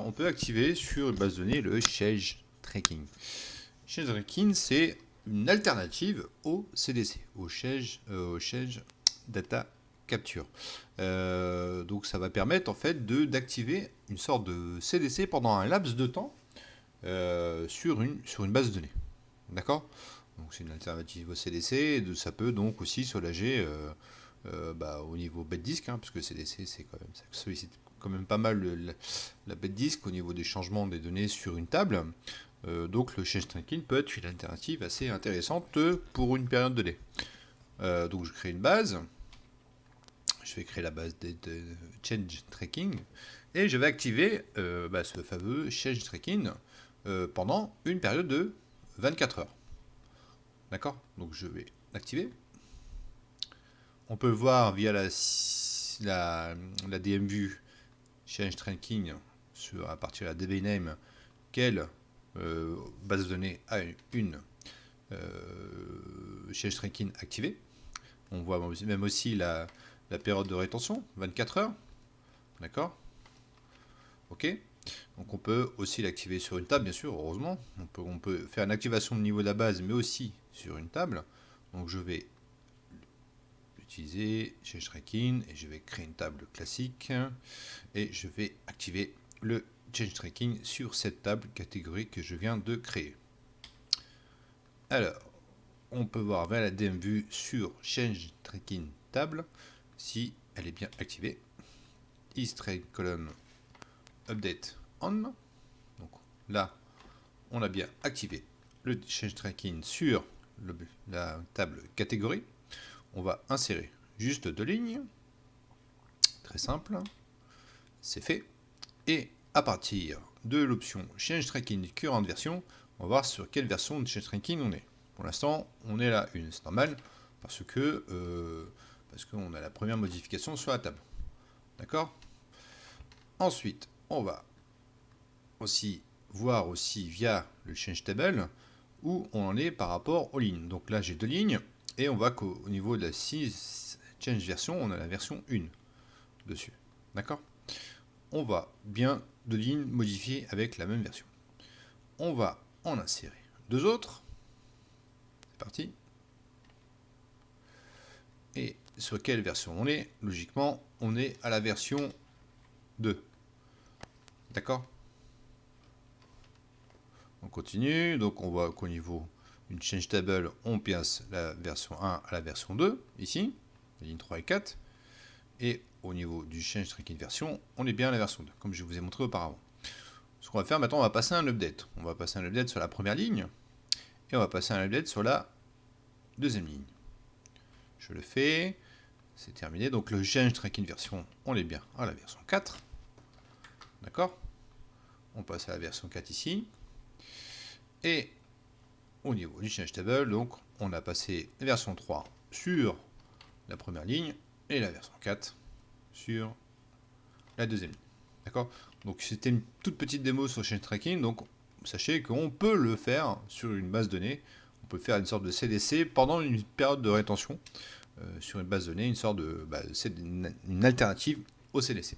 on peut activer sur une base de données le change tracking. Change tracking, c'est une alternative au CDC, au change data capture. Donc ça va permettre en fait d'activer une sorte de CDC pendant un laps de temps sur une base de données. D'accord? Donc c'est une alternative au CDC, et ça peut donc aussi soulager au niveau bête disque, parce que CDC c'est quand même, ça sollicite quand même pas mal la bête disque au niveau des changements des données sur une table. Donc le change tracking peut être une alternative assez intéressante pour une période donnée. Donc je crée une base, je vais créer la base de change tracking et je vais activer ce fameux change tracking pendant une période de 24 heures. D'accord? Donc je vais l'activer. On peut voir via la DMView change tracking à partir de la DBName quelle base de données a une change tracking activée. On voit même aussi la période de rétention, 24 heures. D'accord? Ok. Donc on peut aussi l'activer sur une table, bien sûr, heureusement. On peut faire une activation de niveau de la base, mais aussi sur une table. Donc je vais utiliser change tracking et je vais créer une table classique et je vais activer le change tracking sur cette table catégorie que je viens de créer. Alors, on peut voir vers la DMView sur change tracking table si elle est bien activée. Is-trade column update on. Donc là, on a bien activé le change tracking sur la table catégorie. On va insérer juste 2 lignes. Très simple. C'est fait. Et à partir de l'option change tracking current version, on va voir sur quelle version de change tracking on est. Pour l'instant, on est là une. C'est normal parce qu'on a la première modification sur la table. D'accord? Ensuite, on va aussi voir via le change table où on en est par rapport aux lignes. Donc là, j'ai 2 lignes et on voit qu'au niveau de la 6 change version, on a la version 1 dessus. D'accord? On va bien 2 lignes modifiées avec la même version. On va en insérer 2 autres. C'est parti. Et sur quelle version on est? Logiquement, on est à la version 2. D'accord? On continue. Donc on voit qu'au niveau d'une change table, on passe la version 1 à la version 2, ici, les lignes 3 et 4. Et au niveau du change tracking version, on est bien à la version 2, comme je vous ai montré auparavant. Ce qu'on va faire maintenant, on va passer un update. On va passer un update sur la première ligne, et on va passer un update sur la deuxième ligne. Je le fais, c'est terminé. Donc le change tracking version, on est bien à la version 4. D'accord? On passe à la version 4 ici. Et au niveau du change table, donc on a passé la version 3 sur la première ligne et la version 4 sur la deuxième ligne. D'accord? Donc c'était une toute petite démo sur change tracking, donc sachez qu'on peut le faire sur une base de données. On peut faire une sorte de CDC pendant une période de rétention sur une base de données, une sorte de une alternative au CDC.